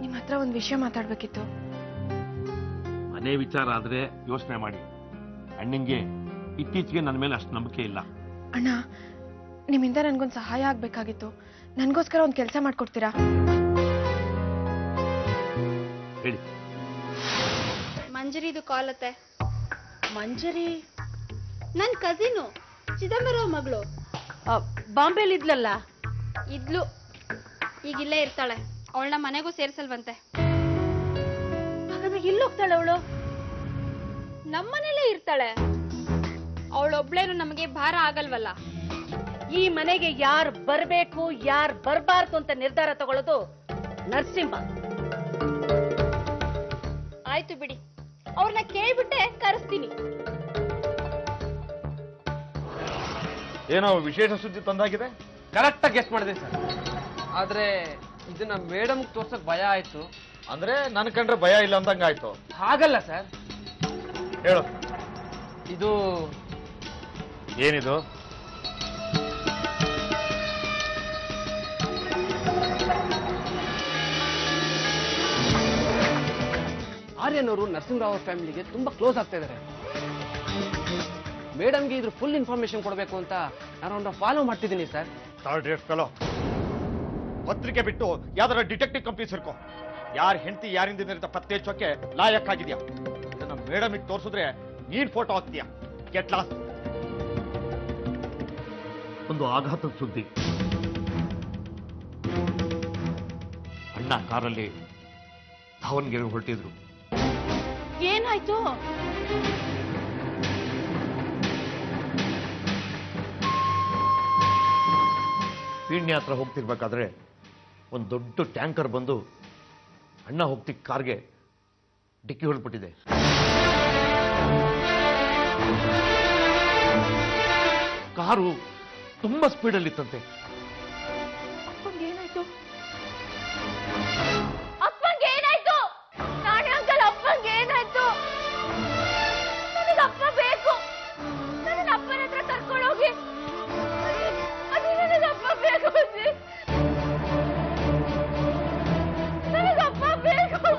ನಿಮ್ಮ ಹತ್ರ ಒಂದು ವಿಷಯ ಮಾತಾಡ್ಬೇಕಿತ್ತು. ಮನೆ ವಿಚಾರ ಆದ್ರೆ ಯೋಚನೆ ಮಾಡಿ. ಅಣ್ಣಂಗೆ ಇತ್ತೀಚೆಗೆ ನನ್ನ ಮೇಲೆ ಅಷ್ಟು ನಂಬಿಕೆ ಇಲ್ಲ. ಅಣ್ಣ, ನಿಮ್ಮಿಂದ ನನ್ಗೊಂದು ಸಹಾಯ ಆಗ್ಬೇಕಾಗಿತ್ತು. ನನ್ಗೋಸ್ಕರ ಒಂದು ಕೆಲಸ ಮಾಡ್ಕೊಡ್ತೀರಾ? ಹೇಳಿ. ಮಂಜರಿದು ಕಾಲ್ ಅತ್ತೆ. ಮಂಜರಿ ನನ್ ಕಸಿನು, ಚಿದಂಬರಂ ಮಗಳು. ಬಾಂಬೆಲಿ ಇದ್ಲಲ್ಲ? ಇದ್ಲು, ಈಗಿಲ್ಲೇ ಇರ್ತಾಳೆ. ಅವಳನ್ನ ಮನೆಗೂ ಸೇರ್ಸಲ್ವಂತೆ. ಹಾಗಾದ್ರೆ ಇಲ್ಲಿ ಹೋಗ್ತಾಳೆ ಅವಳು? ನಮ್ಮನೇಲೇ ಇರ್ತಾಳೆ. ಅವಳೊಬ್ಳೇನು ನಮಗೆ ಭಾರ ಆಗಲ್ವಲ್ಲ. ಈ ಮನೆಗೆ ಯಾರು ಬರ್ಬೇಕು ಯಾರು ಬರ್ಬಾರ್ದು ಅಂತ ನಿರ್ಧಾರ ತಗೊಳ್ಳೋದು ನರಸಿಂಹ. ಆಯ್ತು ಬಿಡಿ, ಅವ್ರನ್ನ ಕೇಳ್ಬಿಟ್ಟೆ ಕರೆಸ್ತೀನಿ. ಏನೋ ವಿಶೇಷ ಸುದ್ದಿ ತಂದಾಗಿದೆ. ಕರೆಕ್ಟ್ ಆಗಿ ಗೆಸ್ಟ್ ಮಾಡಿದೆ ಸರ್. ಆದ್ರೆ ಇದನ್ನ ಮೇಡಮ್ ತೋರ್ಸಕ್ ಭಯ ಆಯ್ತು. ಅಂದ್ರೆ ನನ್ ಕಂಡ್ರೆ ಭಯ ಇಲ್ಲ ಅಂದಂಗಾಯ್ತು. ಹಾಗಲ್ಲ ಸರ್. ಹೇಳು. ಇದು ಏನಿದು? ಆರ್ಯನ್ ಅವರು ನರಸಿಂಹರಾವ್ ಅವ್ರ ಫ್ಯಾಮಿಲಿಗೆ ತುಂಬಾ ಕ್ಲೋಸ್ ಆಗ್ತಾ ಇದಾರೆ. ಮೇಡಮ್ಗೆ ಇದ್ರ ಫುಲ್ ಇನ್ಫಾರ್ಮೇಶನ್ ಕೊಡಬೇಕು ಅಂತ ನಾನು ಅವ್ರನ್ನ ಫಾಲೋ ಮಾಡ್ತಿದ್ದೀನಿ ಸರ್. ಪತ್ರಿಕೆ ಬಿಟ್ಟು ಯಾವ್ದಾರ ಡಿಟೆಕ್ಟಿವ್ ಕಂಪ್ನಿ ಸೇರ್ಕೋ. ಯಾರ ಹೆಂಡತಿ ಯಾರಿಂದ ಪತ್ತೆ ಹಚ್ಚೋಕೆ ಲಾಯಕ್ಕಾಗಿದ್ಯಾ? ಇದನ್ನ ಮೇಡಮ್ಗೆ ತೋರಿಸಿದ್ರೆ ನೀನ್ ಫೋಟೋ ಹಾಕ್ತೀಯಾ? Get lost. ಒಂದು ಆಘಾತದ ಸುದ್ದಿ. ಅಣ್ಣ ಕಾರಲ್ಲಿ ದಾವಣಗೆರೆ ಹೊರಟಿದ್ರು. ಏನಾಯ್ತು? ಪೀಣ್ಯ ಹತ್ರ ಹೋಗ್ತಿರ್ಬೇಕಾದ್ರೆ ಒಂದು ದೊಡ್ಡ ಟ್ಯಾಂಕರ್ ಬಂದು ಅಣ್ಣ ಹೋಗ್ತಿದ್ದ ಕಾರ್ಗೆ ಡಿಕ್ಕಿ ಹೊಡೆದ್ಬಿಟ್ಟಿದೆ. ಕಾರು ತುಂಬಾ ಸ್ಪೀಡಲ್ಲಿತ್ತಂತೆ. ಏನಾಯ್ತು? ಅಪ್ಪಂಗೆ ಏನಾಯ್ತು? ನಾನೇ ಅಂಕಲ್, ಅಪ್ಪಂಗೆ ಏನಾಯ್ತು? ನನಗೆ ಅಪ್ಪ ಬೇಕು. ನನ್ನ ಅಪ್ಪನ ಹತ್ರ ಕರ್ಕೊಂಡು ಹೋಗಿ. ಅದು ನನಗೆ ಅಪ್ಪ ಬೇಕು. ನನಗೆ ಅಪ್ಪ ಬೇಕು.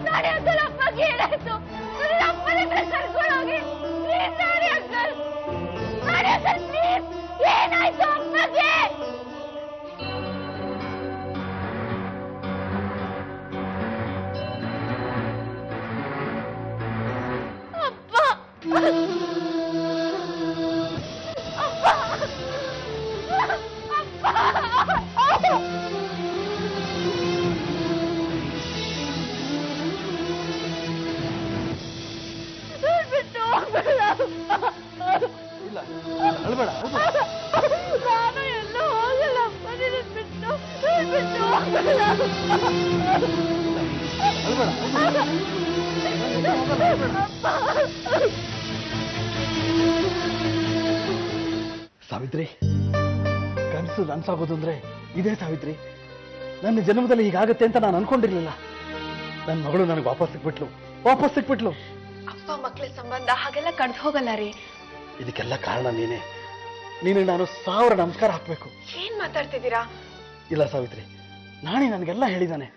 ನಾನೇ ಅಂಕಲ್, ಅಪ್ಪಂಗೆ ಏನಾಯ್ತು? ನನಗೆ ಅಪ್ಪನ ಹತ್ರ ಕರ್ಕೊಂಡು ಹೋಗಿ. ಪ್ಲೀಸ್ ನಾನೇ ಅಂಕಲ್, ನಾನೇ ಅಂಕಲ್, ಪ್ಲೀಸ್. ಏನಾಯ್ತು ಅಪ್ಪಗೆ? ಇಲ್ಲ ಅಳ್ಬೇಡ. ನಾನು ಎಲ್ಲೂ ಹೋಗಲ್ಲ. ಮನೇಲಿ ಬಿಟ್ಟು ಹೋಗಲ್ಲ. ಸಾವಿತ್ರಿ, ಕನಸು ನನ್ಸಾಗೋದು ಅಂದ್ರೆ ಇದೇ ಸಾವಿತ್ರಿ. ನನ್ನ ಜನ್ಮದಲ್ಲಿ ಹೀಗಾಗತ್ತೆ ಅಂತ ನಾನು ಅನ್ಕೊಂಡಿರ್ಲಿಲ್ಲ. ನನ್ನ ಮಗಳು ನನಗೆ ವಾಪಸ್ ಸಿಕ್ಬಿಟ್ಲು. ಅಪ್ಪ ಮಕ್ಕಳ ಸಂಬಂಧ ಹಾಗೆಲ್ಲ ಕಡ್ದು ಹೋಗಲ್ಲ ರೀ. ಇದಕ್ಕೆಲ್ಲ ಕಾರಣ ನೀನೇ. ನಾನು 1000 ನಮಸ್ಕಾರ ಹಾಕ್ಬೇಕು. ಏನ್ ಮಾತಾಡ್ತಿದ್ದೀರಾ? ಇಲ್ಲ ಸಾವಿತ್ರಿ, ನಾನೇ ನನಗೆಲ್ಲ ಹೇಳಿದಾನೆ.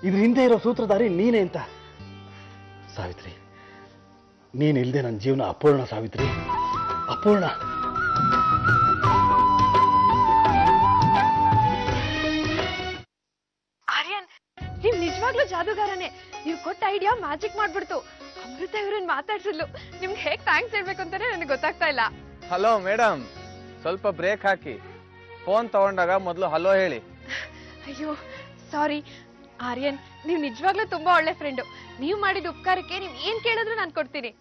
ಇದ್ರ ಹಿಂದೆ ಇರೋ ಸೂತ್ರಧಾರಿ ನೀನೇ ಅಂತ. ಸಾವಿತ್ರಿ, ನೀನಿಲ್ದೆ ನನ್ನ ಜೀವನ ಅಪೂರ್ಣ ಸಾವಿತ್ರಿ, ಅಪೂರ್ಣ. ಆರ್ಯನ್, ನೀವ್ ನಿಜವಾಗ್ಲೂ ಜಾದೂಗಾರನೇ. ನೀವು ಕೊಟ್ಟ ಐಡಿಯಾ ಮ್ಯಾಜಿಕ್ ಮಾಡ್ಬಿಡ್ತು. ಅಮೃತ ಇವ್ರನ್ನ ಮಾತಾಡ್ಸಿದ್ಲು. ನಿಮ್ಗೆ ಹೇಗ್ ಥ್ಯಾಂಕ್ಸ್ ಹೇಳ್ಬೇಕು ಅಂತಾನೆ ನನಗೆ ಗೊತ್ತಾಗ್ತಾ ಇಲ್ಲ. ಹಲೋ ಮೇಡಮ್, ಸ್ವಲ್ಪ ಬ್ರೇಕ್ ಹಾಕಿ. ಫೋನ್ ತಗೊಂಡಾಗ ಮೊದಲು ಹಲೋ ಹೇಳಿ. ಅಯ್ಯೋ ಸಾರಿ ಆರ್ಯನ್, ನೀವು ನಿಜವಾಗ್ಲೂ ತುಂಬಾ ಒಳ್ಳೆ ಫ್ರೆಂಡು. ನೀವು ಮಾಡಿದ ಉಪಕಾರಕ್ಕೆ ನೀವು ಏನ್ ಕೇಳಿದ್ರು ನಾನು ಕೊಡ್ತೀನಿ.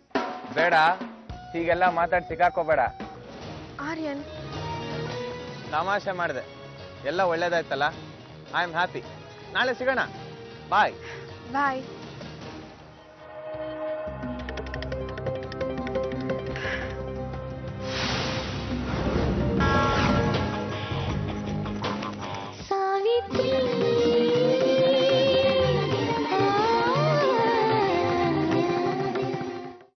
ಬೇಡ, ಹೀಗೆಲ್ಲ ಮಾತಾಡಿ ಸಿಕ್ಕಾಕೋಬೇಡ. ಆರ್ಯನ್, ತಮಾಷೆ ಮಾಡಿದೆ. ಎಲ್ಲ ಒಳ್ಳೇದಾಯ್ತಲ್ಲ. I am happy. ನಾಳೆ ಸಿಗೋಣ. ಬಾಯ್. ಬಾಯ್.